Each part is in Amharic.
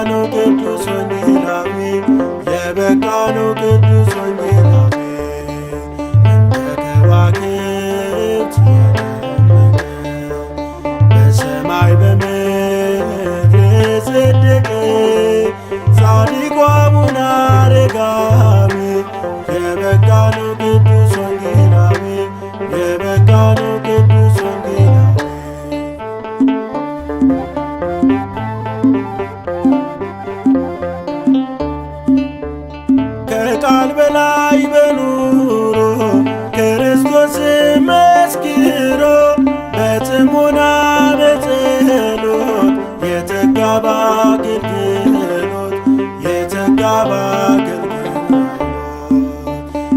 ነው ቅዱስ ወንጌላዊ የበቃ ነው ቅዱስ ወንጌላዊ እንደ ከዋክብት ያደመቀ በሰማይ በምድር የጸደቀ ጻድቁ አቡነ አረጋዊ የበቃ ነው ቅዱስ ወንጌላዊ የበቃ ነው ቅዱስ ወንጌላዊ ከቃል በላይ በኑሮ ክርስቶስ መስክሮ በጥሞና በጸሎት የተጋ በአገልግሎት የተጋ በአገልግሎት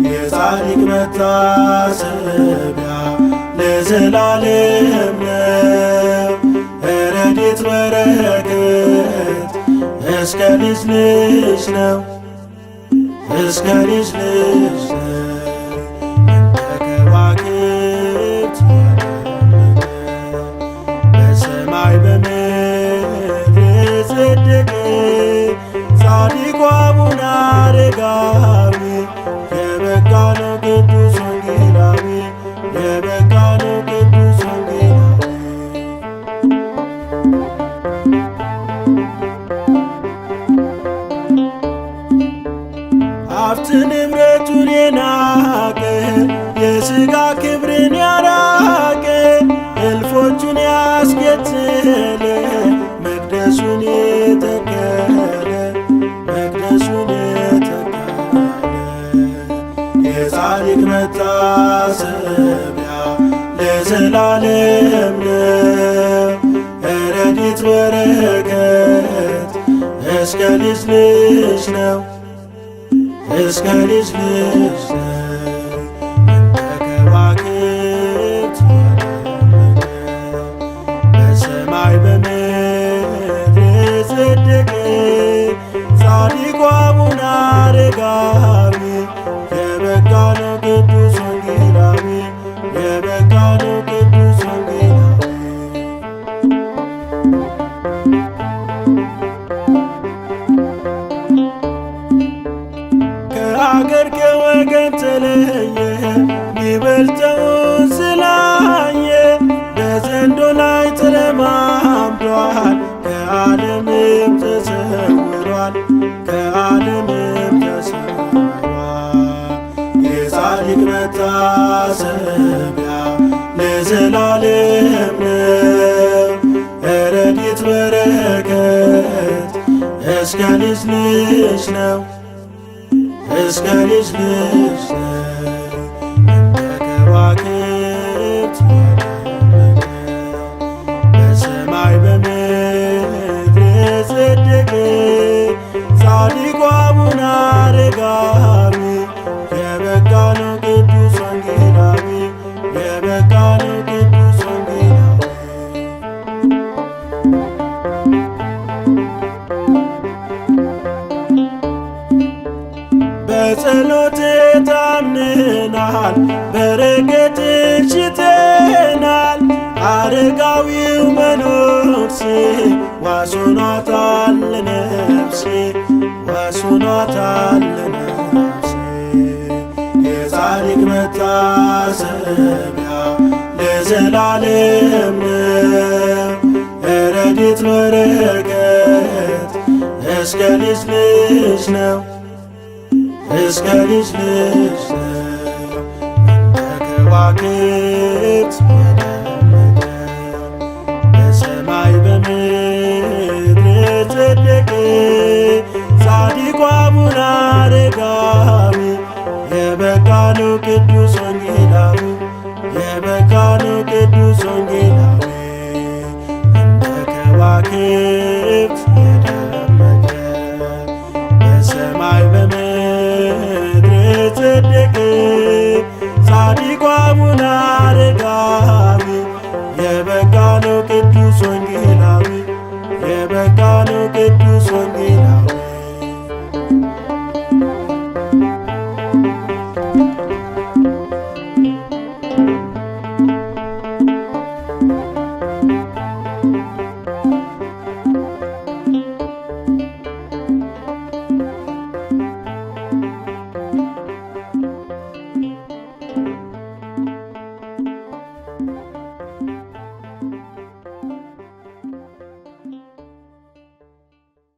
የጻድቅ መታሰቢያ ለዘላለም ነው። ረድኤት በረከት እስከ ልጅ ልጅ ነው እስከ ልጅ ልጅ ነው። እንደ ከዋክብት ያደመቀ በሰማይ በምድር የጸደቀ ጻድቁ አቡነ አረጋዊ የበቃ ነው ቅዱስ ወንጌላዊ የበቃ ነው ቅዱስ ወንጌላዊ ሀብት ንብረቱን የናቀ የሥጋ ክብርን ያራቀ እልፎቹን ያስከተለ መቅደሱን የተከለ መቅደሱን የተከለ የጻድቅ መታሰቢያ ለዘላለም ነው። ረድኤት በረከት እስከ ልጅ ልጅ ነው እስከ ልጅ ልጅ ነው። እንደ ከዋክብት ያደመቀ በሰማይ በምድር የጸደቀ ጻድቁ አቡነ አረጋዊ የበቃ ነው ቅዱስ ወንጌላዊ የበቃ ነው ቅዱስ ወንጌላዊ ከአገር ከወገን ተለየ ሚበልጠውን ስላየ በዘንዶ ላይ ተለማምዷል ከዓለምም ተሰውሯል ከዓለምም ተሰውሯል። የጻድቅ መታሰቢያ ለዘላለም ነው። ረድኤት በረከት እስከ ልጅ ልጅ ነው እስከ ልጅ ልጅ ነው። እንደ ከዋክብት ያደመቀ በሰማይ በምድር የጸደቀ ጻድቁ አቡነ አረጋዊ የበቃ ነው ቅዱስ ወንጌላዊ የበቃ ነው ቅዱስ ወንጌላዊ በጸሎት ታምነናል በረከትሽ ሽተናል። አረጋዊው መነኩሴ ዋስ ሆኗታል ለነፍሴ ዋስ ሆኗታል ለነፍሴ የጻድቅ መታሰቢያ ለዘላለም ነው። ረድኤት በረከት እስከ ልጅ ልጅ ነው እስከ ልጅ ልጅ ነው። እንደ ከዋክብት